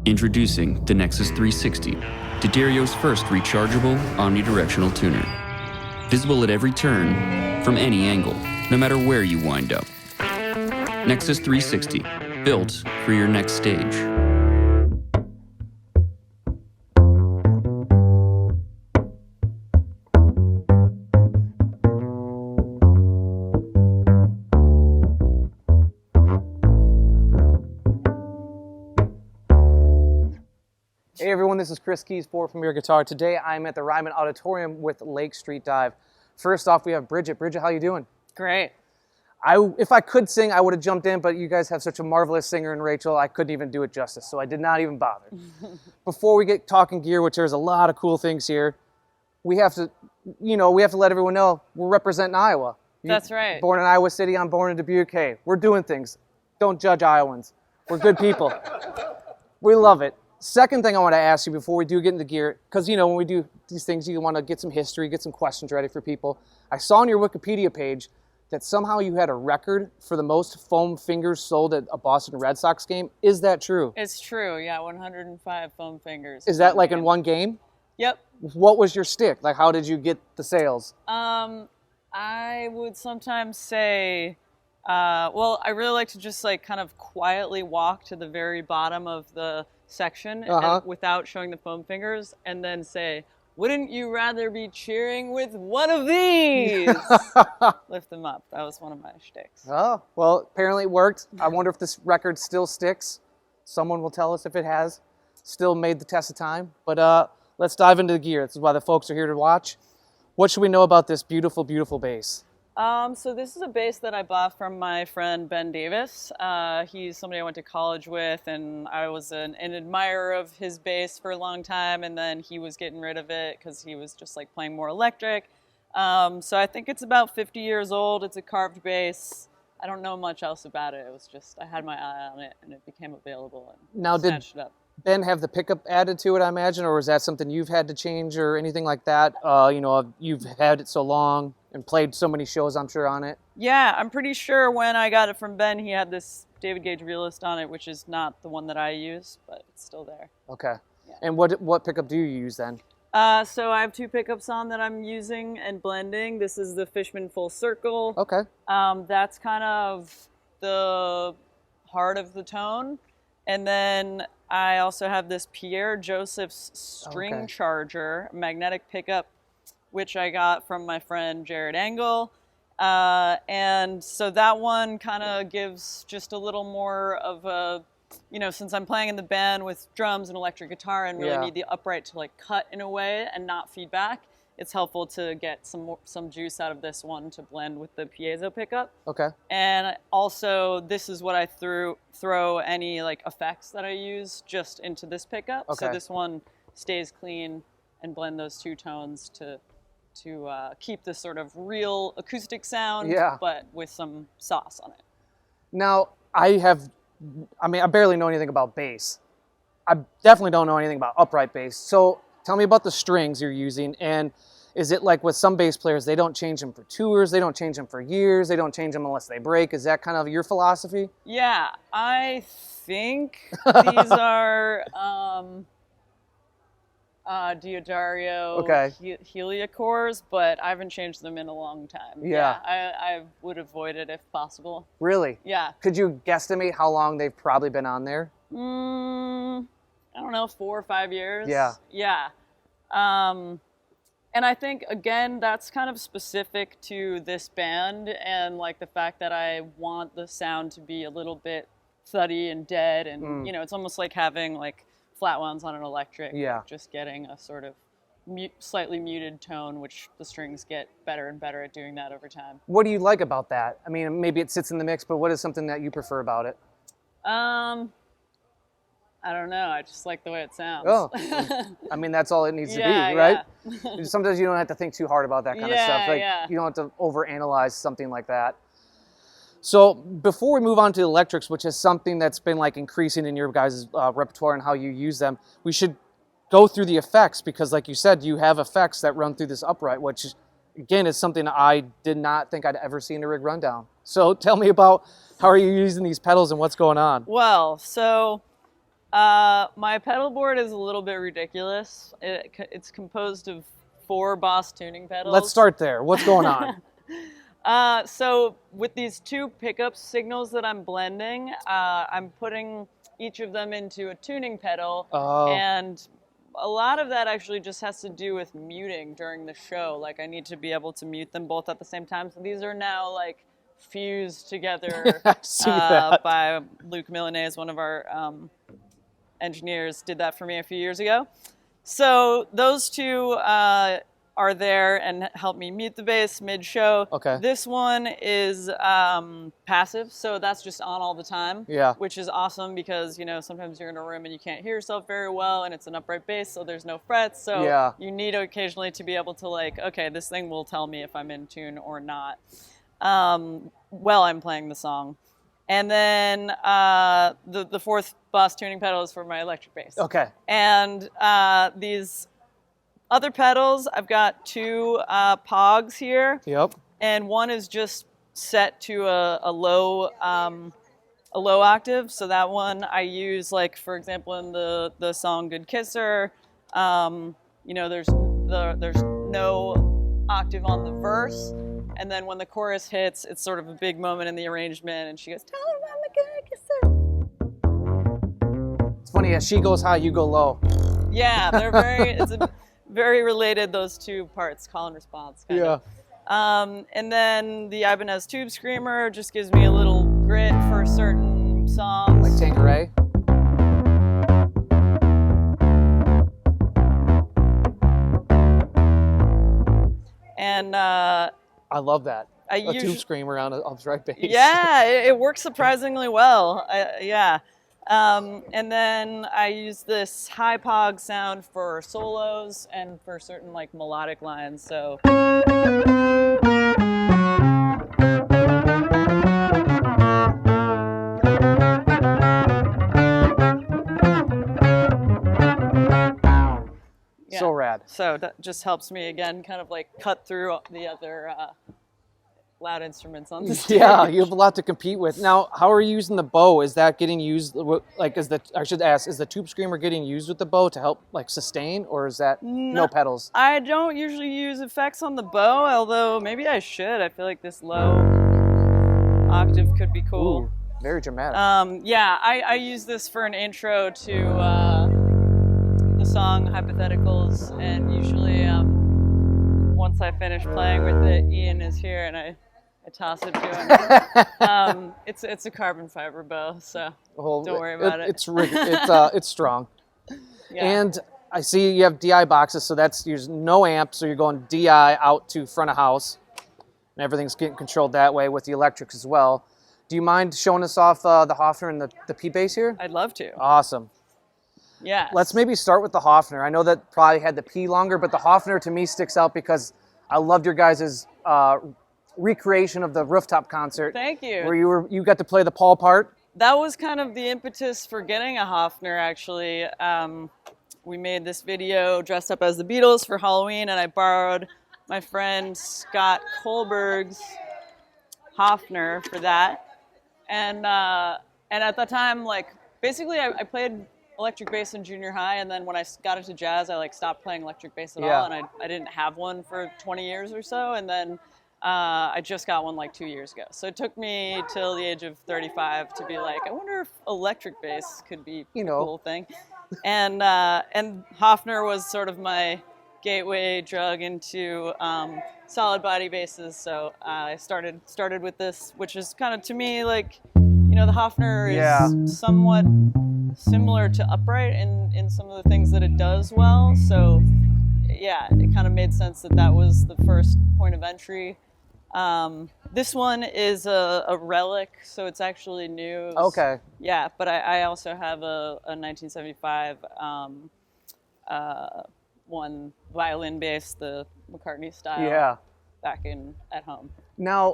Introducing the Nexxus 360, D'Addario's first rechargeable omnidirectional tuner. Visible at every turn, from any angle, no matter where you wind up. Nexxus 360, built for your next stage. Hey everyone, this is Chris Keys for From Your Guitar. Today I'm at the Ryman Auditorium with Lake Street Dive. First off, we have Bridget. Bridget, how you doing? Great. If I could sing, I would have jumped in, but you guys have such a marvelous singer in Rachael, I couldn't even do it justice, so I did not even bother. Before we get talking gear, which there's a lot of cool things here, we have to let everyone know we're representing Iowa. That's right. Born in Iowa City, I'm born in Dubuque. Hey, we're doing things. Don't judge Iowans. We're good people. We love it. Second thing I want to ask you before we do get into gear, because when we do these things, you want to get some history, get some questions ready for people. I saw on your Wikipedia page that somehow you had a record for the most foam fingers sold at a Boston Red Sox game. Is that true? It's true, yeah, 105 foam fingers. Is that like in one game? Yep. What was your stick? Like, how did you get the sales? I would sometimes say, I really like to just kind of quietly walk to the very bottom of the section and without showing the foam fingers, and then say, wouldn't you rather be cheering with one of these? Lift them up. That was one of my shticks. Oh, well, apparently it worked. I wonder if this record still sticks. Someone will tell us if it has. Still made the test of time. But let's dive into the gear. This is why the folks are here to watch. What should we know about this beautiful, beautiful bass? So this is a bass that I bought from my friend Ben Davis. He's somebody I went to college with, and I was an admirer of his bass for a long time, and then he was getting rid of it because he was just playing more electric. So I think it's about 50 years old. It's a carved bass. I don't know much else about it. It was just, I had my eye on it, and it became available, and now, snatched it up. Ben have the pickup added to it, I imagine, or is that something you've had to change or anything like that? You've had it so long and played so many shows, I'm sure, on it. Yeah, I'm pretty sure when I got it from Ben, he had this David Gage Realist on it, which is not the one that I use, but it's still there. Okay. Yeah. And what pickup do you use then? So I have two pickups on that I'm using and blending. This is the Fishman Full Circle. Okay. That's kind of the heart of the tone. And then I also have this Pierre Joseph's string charger, magnetic pickup, which I got from my friend Jared Engel. And so that one kind of gives just a little more of a, since I'm playing in the band with drums and electric guitar and really need the upright to cut in a way and not feedback, it's helpful to get some juice out of this one to blend with the piezo pickup. Okay. And also, this is what I throw any effects that I use just into this pickup. Okay. So this one stays clean and blend those two tones to keep this sort of real acoustic sound, but with some sauce on it. Now, I barely know anything about bass. I definitely don't know anything about upright bass. So tell me about the strings you're using, and is it like with some bass players, they don't change them for tours, they don't change them for years, they don't change them unless they break? Is that kind of your philosophy? Yeah, I think these are D'Addario Heliacores, but I haven't changed them in a long time. Yeah. I would avoid it if possible. Really? Yeah. Could you guesstimate how long they've probably been on there? I don't know, 4 or 5 years. Yeah. Yeah. And I think, again, that's kind of specific to this band and the fact that I want the sound to be a little bit thuddy and dead, and it's almost like having flat ones on an electric. Yeah. Just getting a sort of slightly muted tone, which the strings get better and better at doing that over time. What do you like about that? I mean, maybe it sits in the mix, but what is something that you prefer about it? I don't know. I just like the way it sounds. Oh, I mean, that's all it needs to be, right? Yeah. Sometimes you don't have to think too hard about that kind of stuff. Yeah. You don't have to overanalyze something like that. So before we move on to electrics, which is something that's been increasing in your guys' repertoire and how you use them, we should go through the effects, because like you said, you have effects that run through this upright, which again is something I did not think I'd ever see in a rig rundown. So tell me about how are you using these pedals and what's going on? Well, so My pedal board is a little bit ridiculous. It's composed of 4 Boss tuning pedals. Let's start there. What's going on? So with these 2 pickup signals that I'm blending, I'm putting each of them into a tuning pedal. Oh. And a lot of that actually just has to do with muting during the show. Like I need to be able to mute them both at the same time. So these are now like fused together by Luke Milanese, one of our engineers, did that for me a few years ago. So those 2 are there and help me mute the bass mid-show. Okay. This one is passive, so that's just on all the time. Yeah. Which is awesome because, you know, sometimes you're in a room and you can't hear yourself very well, and it's an upright bass, so there's no frets. So you need occasionally to be able to like, okay, this thing will tell me if I'm in tune or not while I'm playing the song. And then the 4th Boss tuning pedal is for my electric bass. Okay. And these other pedals, I've got 2 Pogs here. Yep. And one is just set to a low octave. So that one I use, like for example, in the song "Good Kisser." You know, there's no octave on the verse, and then when the chorus hits, it's sort of a big moment in the arrangement, and she goes, "Tell him I'm a good kisser." It's funny, as she goes high, you go low. Yeah, they're very. It's very related, those 2 parts, call and response. Kind of. And then the Ibanez Tube Screamer just gives me a little grit for certain songs. Like Tanqueray? And I love that. A use tube screamer on a upright bass. Yeah, it works surprisingly well. Yeah. And then I use this high pog sound for solos and for certain like melodic lines. So yeah. So rad. So that just helps me again kind of like cut through the other loud instruments on the stage. Yeah, you have a lot to compete with. Now, how are you using the bow? Is that getting used, like, I should ask, is the Tube Screamer getting used with the bow to help, like, sustain, or is that no pedals? I don't usually use effects on the bow, although maybe I should. I feel like this low octave could be cool. Ooh, very dramatic. Yeah, I use this for an intro to the song Hypotheticals, and usually once I finish playing with it, Ian is here, and I toss it to him. It's a carbon fiber bow, so don't worry about it. It's strong. Yeah. And I see you have DI boxes, so that's using no amp, so you're going DI out to front of house, and everything's getting controlled that way with the electrics as well. Do you mind showing us off the Hofner and the P Bass here? I'd love to. Awesome. Yeah. Let's maybe start with the Hofner. I know that probably had the P longer, but the Hofner to me sticks out because I loved your guys' recreation of the rooftop concert. Thank you. Where you got to play the Paul part. That was kind of the impetus for getting a Hofner, actually. We made this video dressed up as the Beatles for Halloween, and I borrowed my friend Scott Kohlberg's Hofner for that. And at the time, like, basically I played electric bass in junior high, and then when I got into jazz, I like stopped playing electric bass at all, and I didn't have one for 20 years or so, and then I just got one like 2 years ago. So it took me till the age of 35 to be like, I wonder if electric bass could be a cool thing. And Hofner was sort of my gateway drug into solid body basses, so I started with this, which is kind of, to me, like, the Hofner is somewhat similar to upright in some of the things that it does well. So yeah, it kind of made sense that was the first point of entry. This one is a relic, so it's actually new. Okay. Yeah, but I also have a 1975 one violin bass, the McCartney style. Yeah. Back at home. Now,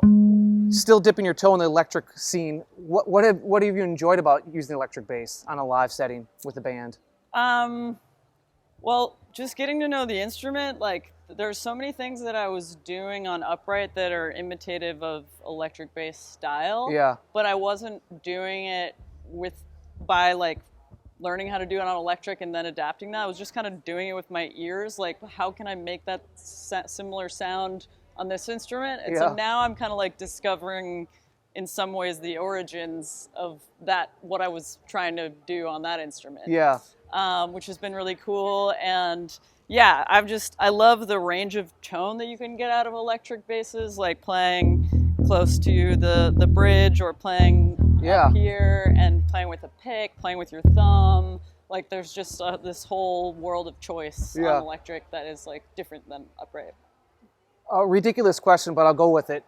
still dipping your toe in the electric scene, what have you enjoyed about using the electric bass on a live setting with the band? Well, just getting to know the instrument, like, there's so many things that I was doing on upright that are imitative of electric bass style. Yeah. But I wasn't doing it by like learning how to do it on electric and then adapting that. I was just kind of doing it with my ears, like how can I make that similar sound on this instrument? And so now I'm kind of like discovering in some ways the origins of that, what I was trying to do on that instrument. Yeah. Which has been really cool. And yeah, I love the range of tone that you can get out of electric basses, like playing close to the bridge or playing up here and playing with a pick, playing with your thumb. Like there's just this whole world of choice on electric that is like different than upright. A ridiculous question, but I'll go with it.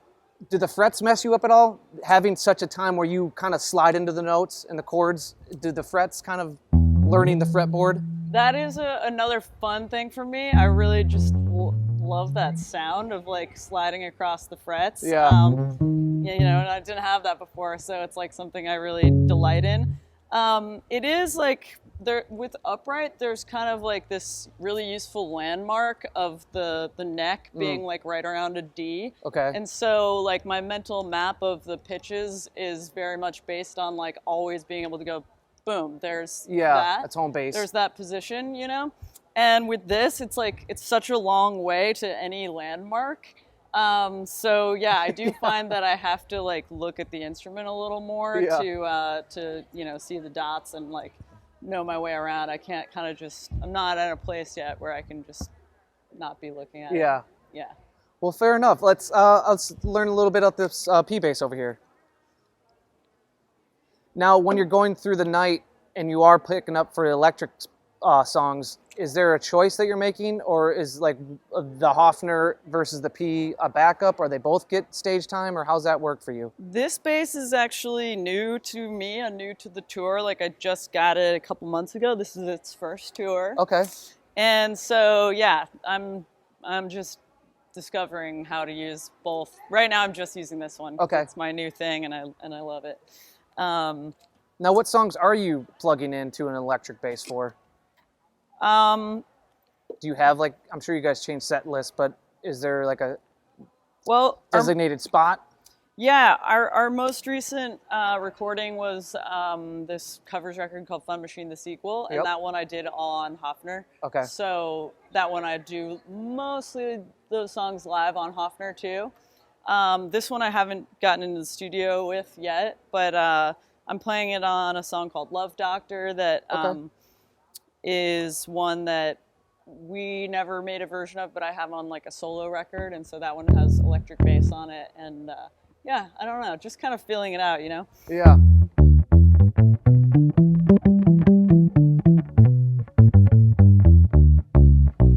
Do the frets mess you up at all? Having such a time where you kind of slide into the notes and the chords, do the frets kind of learning the fretboard? That is another fun thing for me. I really just love that sound of like sliding across the frets. Yeah. Yeah, you know, and I didn't have that before, so it's like something I really delight in. It is like with upright, there's kind of like this really useful landmark of the neck being like right around a D. Okay. And so like my mental map of the pitches is very much based on like always being able to go, boom, there's that's home base. There's that position, you know? And with this, it's like, it's such a long way to any landmark. So yeah, I do find that I have to like look at the instrument a little more to you know, see the dots and like know my way around. I can't kind of just, I'm not at a place yet where I can just not be looking at it. Yeah. Well, fair enough. Let's learn a little bit about this P bass over here. Now, when you're going through the night and you are picking up for electric songs, is there a choice that you're making, or is like the Hofner versus the P a backup, or they both get stage time, or how's that work for you? This bass is actually new to me and new to the tour. Like I just got it a couple months ago. This is its first tour. Okay. And so yeah, I'm just discovering how to use both. Right now I'm just using this one. Okay. It's my new thing and I love it. Now what songs are you plugging into an electric bass for? Do you have like, I'm sure you guys change set lists, but is there like a designated spot? Yeah, our most recent recording was this covers record called Fun Machine, the sequel, and that one I did all on Hofner. Okay. So that one I do mostly those songs live on Hofner too. This one I haven't gotten into the studio with yet, but I'm playing it on a song called Love Doctor that is one that we never made a version of, but I have on like a solo record, and so that one has electric bass on it, and yeah, I don't know, just kind of feeling it out, you know? Yeah.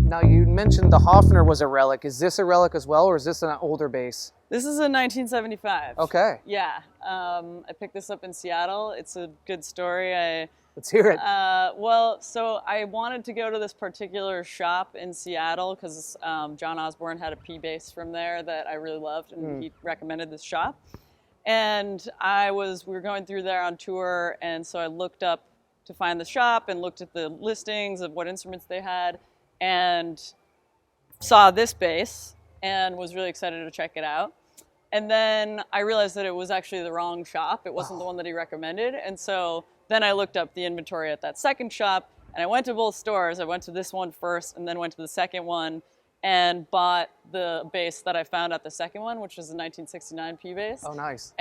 Now you mentioned the Hofner was a relic. Is this a relic as well, or is this an older bass? This is a 1975. Okay. Yeah, I picked this up in Seattle. It's a good story. Let's hear it. Well, so I wanted to go to this particular shop in Seattle because John Osborne had a P bass from there that I really loved, and he recommended this shop. And we were going through there on tour, and so I looked up to find the shop and looked at the listings of what instruments they had, and saw this bass and was really excited to check it out. And then I realized that it was actually the wrong shop. It wasn't the one that he recommended, and so then I looked up the inventory at that second shop, and I went to both stores. I went to this one first and then went to the second one and bought the bass that I found at the second one, which was a 1969 P bass. Oh, nice.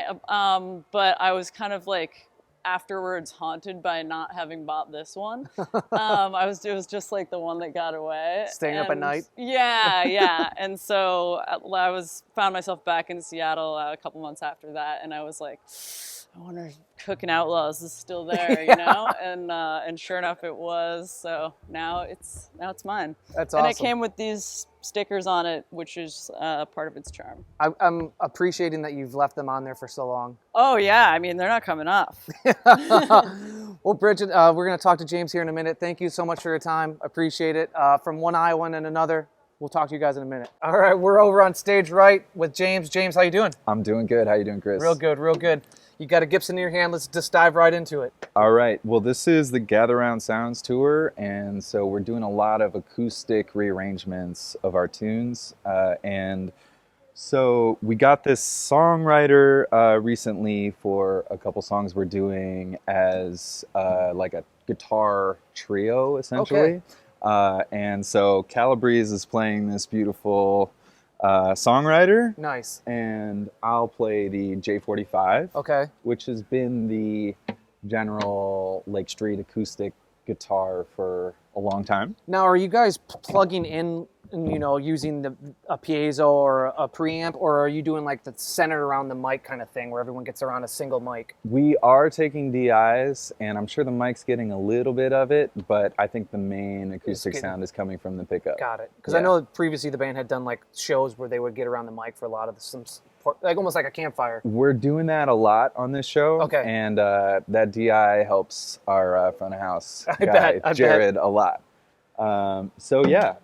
But I was kind of like afterwards haunted by not having bought this one. It was just like the one that got away. Staying up at night? Yeah. And so I found myself back in Seattle a couple months after that, and I was like, I wonder if Cooking Outlaws is still there, you know? And sure enough, it was. So now it's mine. That's awesome. And it came with these stickers on it, which is part of its charm. I'm appreciating that you've left them on there for so long. Oh yeah, I mean they're not coming off. Well, Bridget, we're going to talk to James here in a minute. Thank you so much for your time. Appreciate it. From one Iowan and another. We'll talk to you guys in a minute. All right, we're over on stage right with James. James, how you doing? I'm doing good. How you doing, Chris? Real good, real good. You got a Gibson in your hand. Let's just dive right into it. All right. Well, this is the Gather Round Sounds tour, and so we're doing a lot of acoustic rearrangements of our tunes. And so we got this songwriter recently for a couple songs we're doing as like a guitar trio, essentially. And so Calabrese is playing this beautiful songwriter. Nice. And I'll play the J45, Okay. which has been the general Lake Street acoustic guitar for a long time. Now, are you guys plugging in, you know, using a piezo or a preamp, or are you doing like the centered around the mic kind of thing where everyone gets around a single mic? We are taking DIs, and I'm sure the mic's getting a little bit of it, but I think the main acoustic sound is coming from the pickup. Got it. Because I know previously the band had done like shows where they would get around the mic for a lot of some like almost like a campfire. We're doing that a lot on this show. Okay. And that DI helps our front of house I bet. Jared, a lot. So yeah,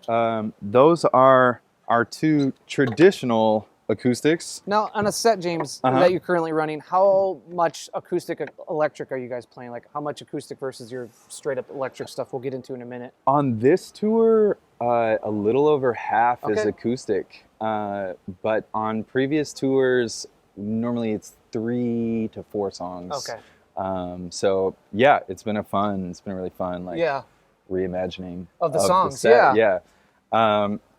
those are our two traditional acoustics. Now, on a set, James, that you're currently running, how much acoustic electric are you guys playing? Like, how much acoustic versus your straight up electric stuff? We'll get into in a minute. On this tour, a little over half is Okay. acoustic. But on previous tours, normally it's 3 to 4 songs. Okay. So yeah, it's been really fun. Like Yeah. reimagining Of the songs, set. yeah.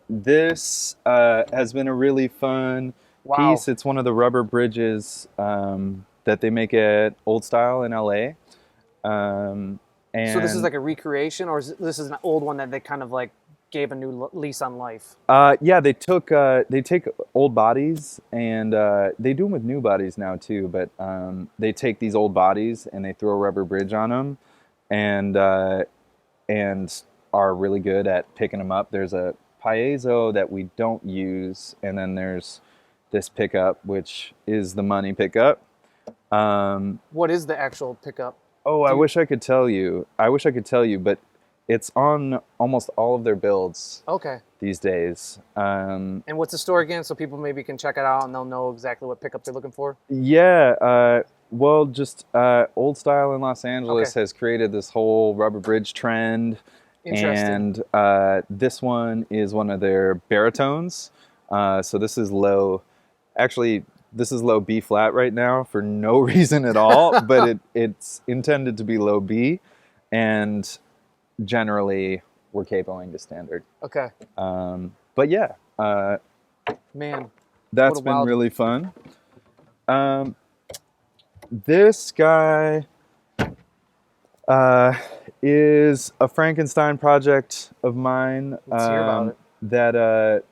This has been a really fun Wow. piece. It's one of the rubber bridges that they make at Old Style in LA. And So this is like a recreation, or this is an old one that they kind of like gave a new lease on life? Yeah, they take old bodies, and they do them with new bodies now too. But they take these old bodies and they throw a rubber bridge on them, and are really good at picking them up. There's a piezo that we don't use, and then there's this pickup, which is the money pickup. What is the actual pickup? Oh, I wish I could tell you. But it's on almost all of their builds Okay. these days. And what's the store again, so people maybe can check it out and they'll know exactly what pickup they're looking for? Yeah, well, just Old Style in Los Angeles Okay. has created this whole rubber bridge trend. Interesting. And this one is one of their baritones. So this is low. Actually, this is low B flat right now for no reason at all, but it's intended to be low B. And generally, we're capoing to standard. Okay. But yeah, Man. that's What a been wild- really fun. This guy is a Frankenstein project of mine. Let's hear about it. That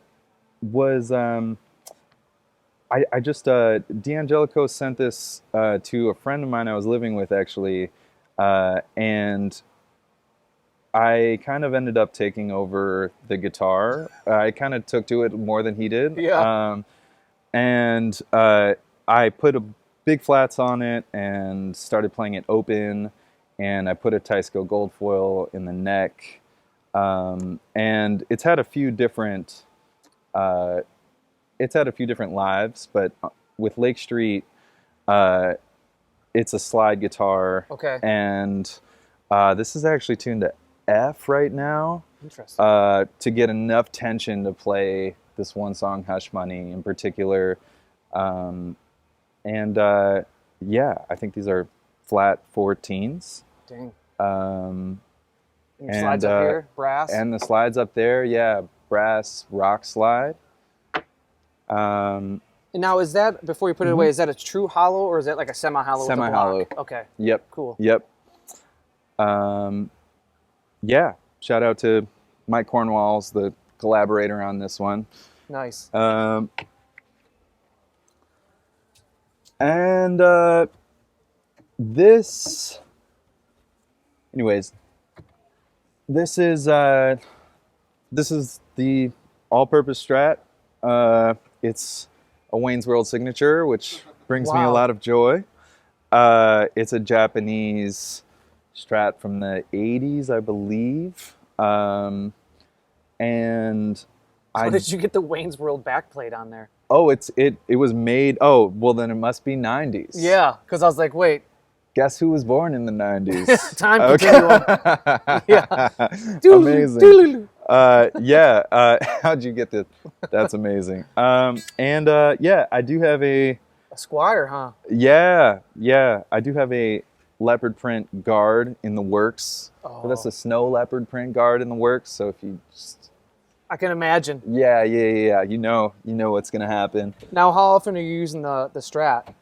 was I just D'Angelico sent this to a friend of mine I was living with actually, and I kind of ended up taking over the guitar. I kind of took to it more than he did. Yeah. And I put a big flats on it and started playing it open. And I put a Teisco gold foil in the neck. And it's had a few different lives, but with Lake Street, it's a slide guitar. Okay. And this is actually tuned to F right now. Interesting. To get enough tension to play this one song, Hush Money, in particular. Yeah, I think these are flat 14s. Dang. And And your slides up here, brass. And the slides up there, yeah, brass rock slide. And now, is that, before you put it away, is that a true hollow, or is that like a semi-hollow with a Semi-hollow. block? Okay. Yep. Cool. Yep. Yeah, shout out to Mike Cornwalls, the collaborator on this one. Nice. And this, anyways, this is the all-purpose Strat. It's a Wayne's World signature, which brings me a Wow. lot of joy. It's a Japanese Strat from the 80s, I believe. And How did you get the Wayne's World backplate on there? oh, it was made. Oh, well then it must be 90s. Yeah, because I was like, wait, Guess who was born in the 90s? time continuum. Yeah. Amazing. Doodle-doo. How'd you get this? That's amazing. Yeah, I do have a A Squire, huh? yeah, I do have a leopard print guard in the works. Oh. So that's a snow leopard print guard in the works. So if you just, I can imagine. yeah, you know what's gonna happen. Now, how often are you using the Strat?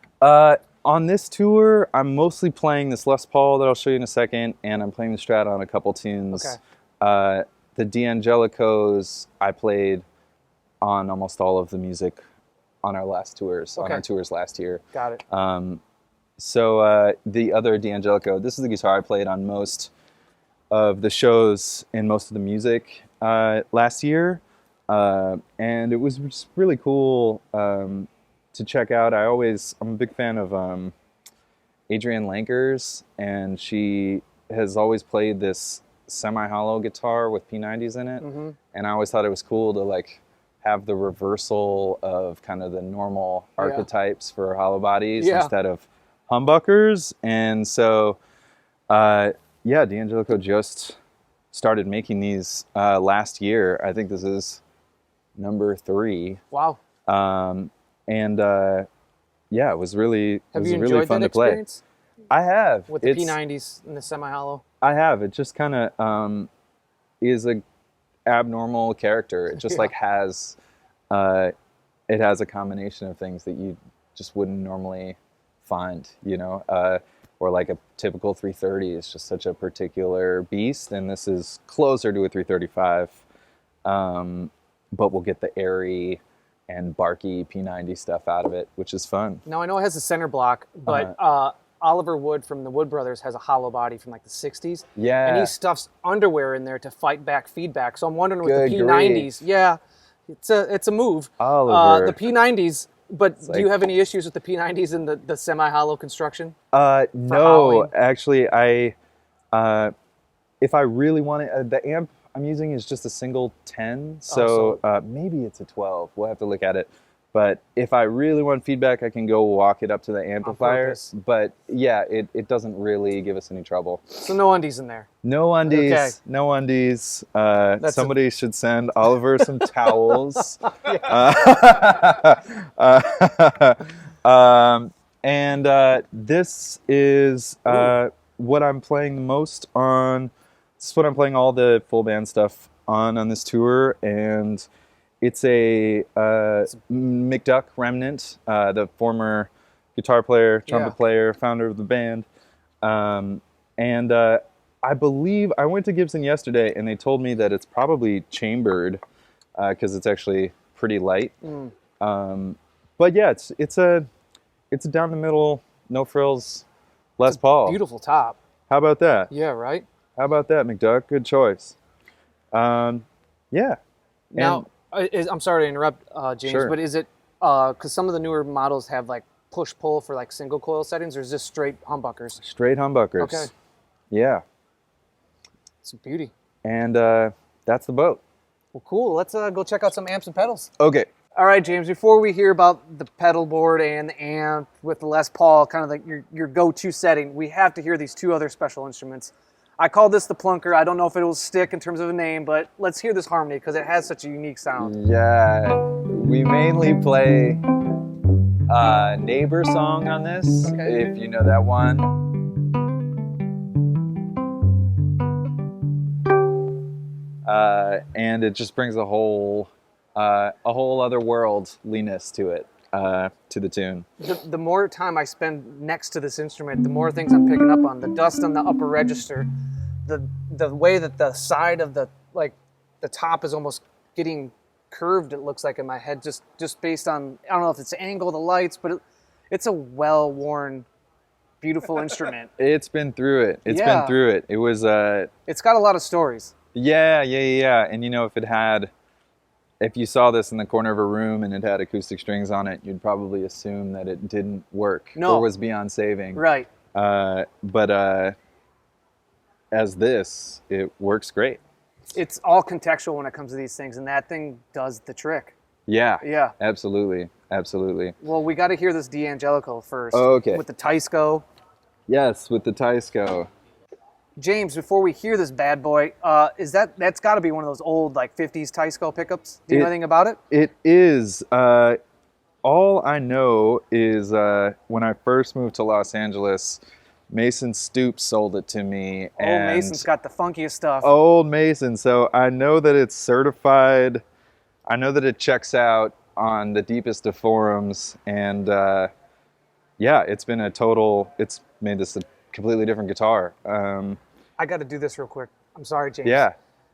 On this tour, I'm mostly playing this Les Paul that I'll show you in a second, and I'm playing the Strat on a couple tunes. Okay. The D'Angelicos I played on almost all of the music on our last tours, on our tours last year. Got it. So the other D'Angelico, this is the guitar I played on most of the shows and most of the music last year, and it was just really cool to check out. I'm a big fan of Adrienne Lankers, and she has always played this semi-hollow guitar with P90s in it, and I always thought it was cool to like have the reversal of kind of the normal archetypes for hollow bodies instead of humbuckers. And so D'Angelico just started making these last year. I think this is number 3. Wow. It was really Have you really enjoyed fun that to play. experience? I have. With the P90s and the semi-hollow? I have. It just kind of is a abnormal character. It just like has it has a combination of things that you just wouldn't normally find, you know, or like a typical 330 is just such a particular beast, and this is closer to a 335, but we'll get the airy and barky P90 stuff out of it, which is fun. Now, I know it has a center block, but Oliver Wood from the Wood Brothers has a hollow body from like the 60s. Yeah. And he stuffs underwear in there to fight back feedback. So I'm wondering with Good the P90s, it's a move. Oliver. The P90s, but do you like- have any issues with the P90s and the semi-hollow construction? No, howling? actually, if I really want it, the amp I'm using is just a single 10, so maybe it's a 12. We'll have to look at it. But if I really want feedback, I can go walk it up to the amplifier. But yeah, it doesn't really give us any trouble. So no undies in there. No undies. Okay. No undies. Somebody should send Oliver some towels. This is what I'm playing the most on. This is what I'm playing all the full band stuff on this tour, and it's a McDuck remnant, the former guitar player, trumpet player, founder of the band, and I believe I went to Gibson yesterday, and they told me that it's probably chambered because it's actually pretty light. But yeah, it's a down the middle, no frills Les Paul. Beautiful top. How about that? Yeah, right? How about that, McDuck? Good choice. Yeah. Now, I'm sorry to interrupt, James, Sure. but is it, because some of the newer models have like push-pull for like single coil settings, or is this straight humbuckers? Straight humbuckers. Okay. Yeah. It's a beauty. And that's the boat. Well, cool. Let's go check out some amps and pedals. Okay. All right, James, before we hear about the pedal board and the amp with the Les Paul, kind of like your go-to setting, we have to hear these 2 other special instruments. I call this the plunker. I don't know if it will stick in terms of a name, but let's hear this harmony because it has such a unique sound. Yeah. We mainly play Neighbor Song on this, if you know that one. And it just brings a whole other worldliness to it, to the tune. The more time I spend next to this instrument, the more things I'm picking up on. The dust on the upper register, the way that the side of the top is almost getting curved, it looks like in my head, just based on, I don't know if it's the angle of the lights, but it's a well-worn, beautiful instrument. It's been through it. It's been through it. It was it's got a lot of stories. Yeah. And you know, if you saw this in the corner of a room and it had acoustic strings on it, you'd probably assume that it didn't work or was beyond saving. Right. But as this, it works great. It's all contextual when it comes to these things, and that thing does the trick. Yeah. Yeah. Absolutely. Well, we got to hear this D'Angelico first. Okay. With the Teisco. Yes, with the Teisco. James, before we hear this bad boy, that's got to be one of those old like 50s Teisco pickups. Do you know anything about it? It is. All I know is when I first moved to Los Angeles, Mason Stoops sold it to me. Old and Mason's got the funkiest stuff. Old Mason. So I know that it's certified. I know that it checks out on the deepest of forums. And yeah, it's made this a completely different guitar. I got to do this real quick. I'm sorry, James. Yeah.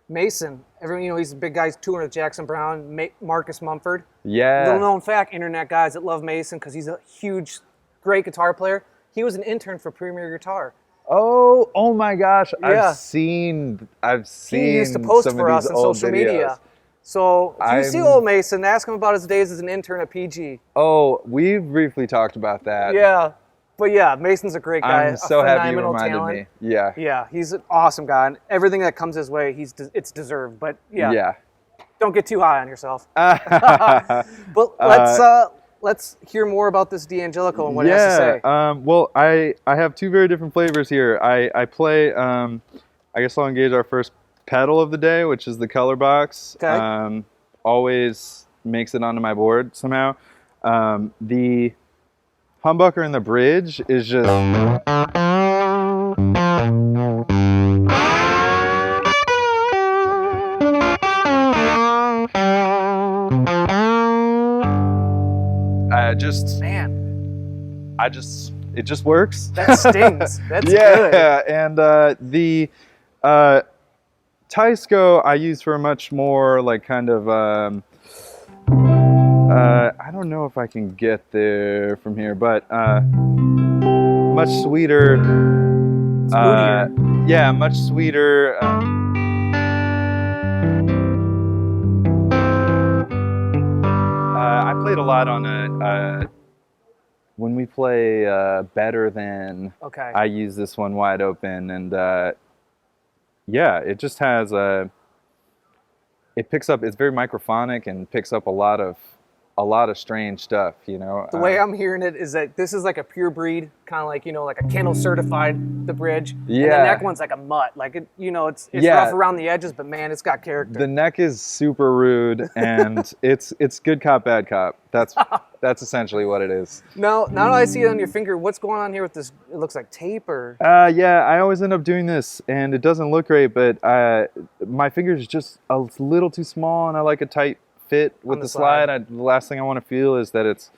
Mason, everyone, he's a big guy touring with Jackson Browne, Marcus Mumford. Yeah. Little known fact, internet guys that love Mason because he's a huge, great guitar player. He was an intern for Premier Guitar. Oh my gosh. Yeah. I've seen He used to post some for of us these on old social videos. media. So if you see old Mason, ask him about his days as an intern at PG. Oh, we've briefly talked about that. Yeah. But yeah, Mason's a great guy. I'm so happy you phenomenal reminded talent. me. Yeah. Yeah, he's an awesome guy. And everything that comes his way, it's deserved. But yeah, don't get too high on yourself. But let's hear more about this D'Angelico and what it has to say. Well, I have two very different flavors here. I play, I guess I'll engage our first pedal of the day, which is the color box. Okay. Always makes it onto my board somehow. The humbucker in the bridge is just... it just works. That stings. That's good. Yeah, and the Teisco I use for a much more like kind of I don't know if I can get there from here, but much sweeter. Yeah, much sweeter. I played a lot on when we play Better Than. Okay. I use this one wide open, and yeah, it just has it picks up. It's very microphonic and picks up a lot of strange stuff. You know. The way I'm hearing it is that this is like a pure breed, kind of like like a kennel certified the bridge. Yeah. And the neck one's like a mutt. Like it, it's rough around the edges, but man, it's got character. The neck is super rude, and it's good cop, bad cop. That's essentially what it is. Now that I see it on your finger, what's going on here with this? It looks like tape or... Yeah, I always end up doing this, and it doesn't look great, but my finger's just a little too small, and I like a tight fit with the slide. The last thing I want to feel is that it's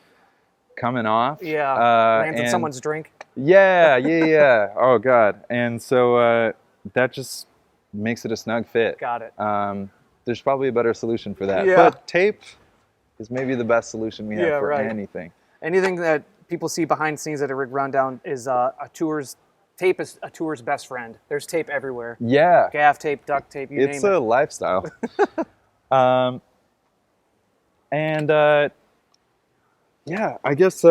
coming off. Yeah, lands in someone's drink. Yeah. Oh, God. And so that just makes it a snug fit. Got it. There's probably a better solution for that. Yeah. But tape is maybe the best solution we have for anything. Anything that people see behind the scenes at a rig rundown is tape is a tour's best friend. There's tape everywhere. Yeah. Gaff tape, duct tape, you name it. It's a lifestyle. Yeah, I guess...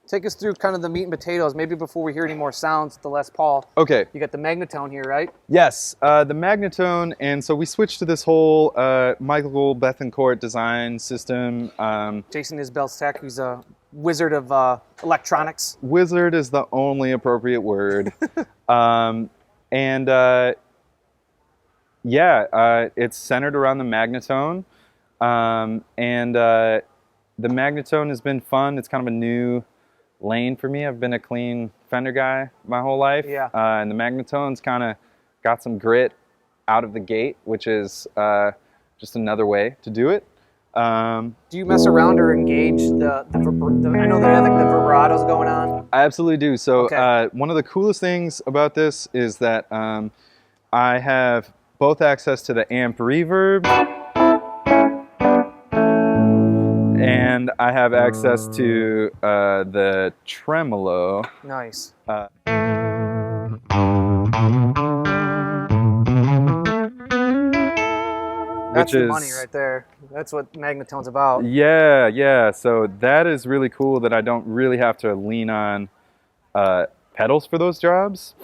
Take us through kind of the meat and potatoes, maybe before we hear any more sounds with the Les Paul. Okay. You got the Magnatone here, right? Yes, the Magnatone, and so we switched to this whole Michael Bethencourt design system. Jason Isbell's tech, who's a wizard of electronics. Wizard is the only appropriate word. It's centered around the Magnatone. The Magnatone has been fun. It's kind of a new lane for me. I've been a clean Fender guy my whole life. Yeah. And the Magnatone's kind of got some grit out of the gate, which is just another way to do it. Do you mess around or engage the I know that the vibrato's going on? I absolutely do. So okay. One of the coolest things about this is that I have both access to the amp reverb and I have access to the tremolo. Nice. That's the money right there. That's what Magnatone's about. Yeah. So that is really cool that I don't really have to lean on pedals for those jobs.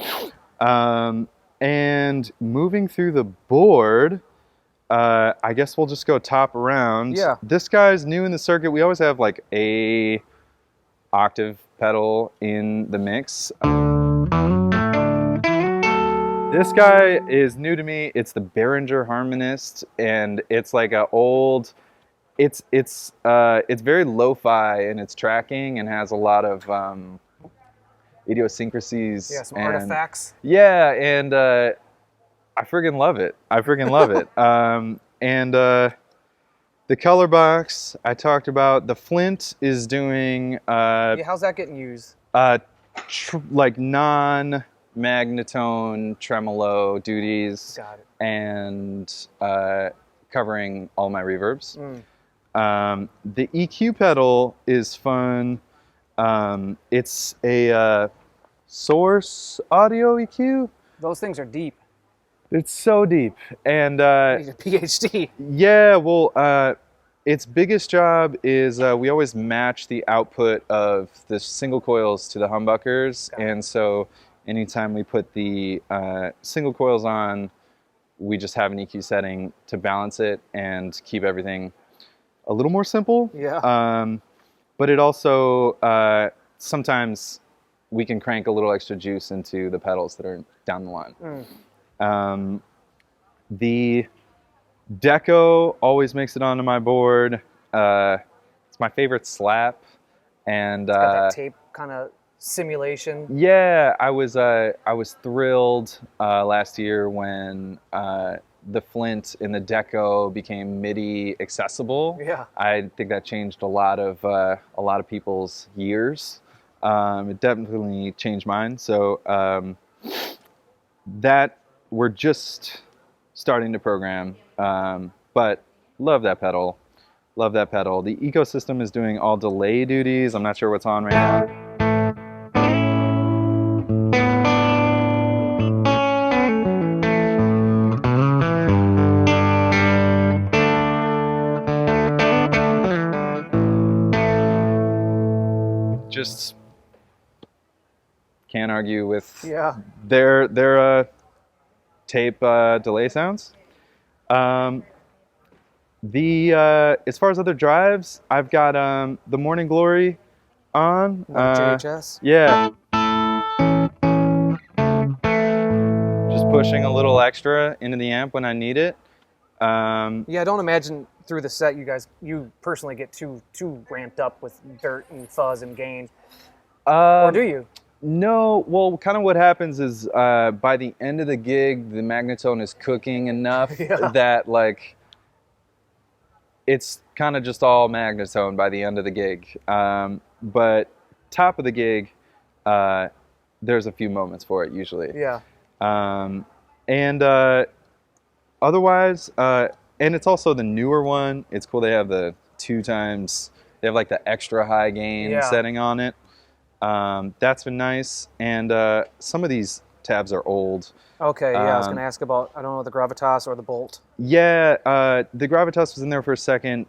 And moving through the board, I guess we'll just go top around. Yeah. This guy's new in the circuit. We always have like a octave pedal in the mix. This guy is new to me. It's the Behringer Harmonist, and it's like a old. It's very lo-fi in its tracking and has a lot of idiosyncrasies. Yeah, some and, artifacts. Yeah, and I friggin' love it. The color box I talked about. The Flint is doing Yeah, how's that getting used? like non-Magnatone tremolo duties. Got it. And covering all my reverbs. The EQ pedal is fun. It's a Source Audio EQ. Those things are deep. It's so deep. And Need a PhD. yeah, well, its biggest job is we always match the output of the single coils to the humbuckers. And so anytime we put the single coils on, we just have an EQ setting to balance it and keep everything a little more simple. Yeah. But it also, sometimes we can crank a little extra juice into the pedals that are down the line. The Deco always makes it onto my board. It's my favorite slap. And It's got that tape kind of simulation. yeah, I was thrilled last year when the Flint and the Deco became MIDI accessible. Yeah. I think that changed a lot of people's years. It definitely changed mine. So that we're just starting to program, but love that pedal. Love that pedal. The ecosystem is doing all delay duties. I'm not sure what's on right now. Just can't argue with their tape delay sounds. As far as other drives, I've got the Morning Glory on. JHS? Yeah. Just pushing a little extra into the amp when I need it. Yeah, I don't imagine through the set you personally get too ramped up with dirt and fuzz and gain. Or do you? No, well, kind of what happens is by the end of the gig, the Magnatone is cooking enough that like it's kind of just all Magnatone by the end of the gig. But top of the gig, there's a few moments for it usually. Yeah. Otherwise, and it's also the newer one. It's cool. They have the 2 times. They have like the extra high gain setting on it. That's been nice. And some of these tabs are old. Okay, yeah, I was going to ask about, I don't know, the Gravitas or the Bolt. Yeah, the Gravitas was in there for a second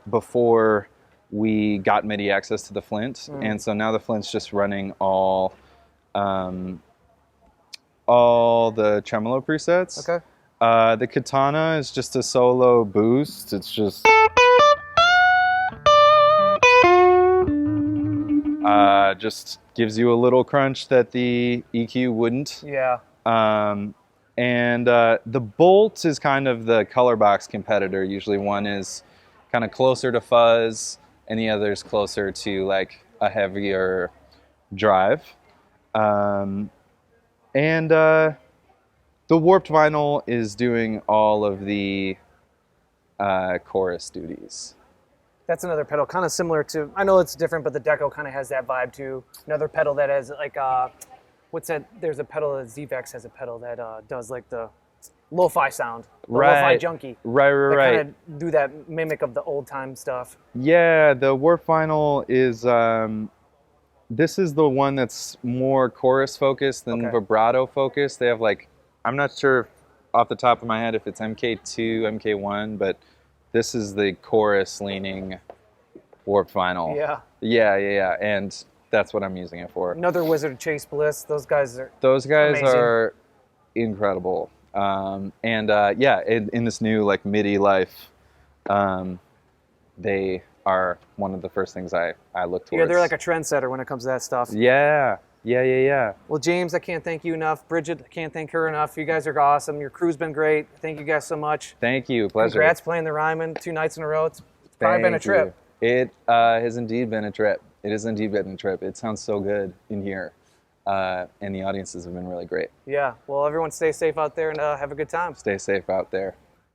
before we got MIDI access to the Flint. And so now the Flint's just running all the tremolo presets. Okay. The Katana is just a solo boost. It's just... just gives you a little crunch that the EQ wouldn't. Yeah. The Bolt is kind of the color box competitor. Usually one is kind of closer to fuzz and the other is closer to like a heavier drive. The Warped Vinyl is doing all of the chorus duties. That's another pedal, kind of similar to, I know it's different, but the Deco kind of has that vibe too. Another pedal that has like, what's that? There's a pedal that ZVEX has a pedal that does like the lo-fi sound, the lo-fi junkie. Right. Kind of do that mimic of the old time stuff. Yeah, the Warped Vinyl is, this is the one that's more chorus focused than vibrato focused. They have like, I'm not sure off the top of my head if it's MK2, MK1, but this is the chorus leaning Warped Vinyl. Yeah. And that's what I'm using it for. Another Wizard of Chase Bliss. Those guys amazing. Are incredible. In this new like MIDI life, they are one of the first things I look towards. Yeah, they're like a trendsetter when it comes to that stuff. Yeah. Well, James, I can't thank you enough. Bridget, I can't thank her enough. You guys are awesome. Your crew's been great. Thank you guys so much. Thank you. Pleasure. Congrats playing the Ryman 2 nights in a row. It's probably been a trip. It has indeed been a trip. It has indeed been a trip. It sounds so good in here. and the audiences have been really great. Yeah. Well, everyone stay safe out there and have a good time. Stay safe out there.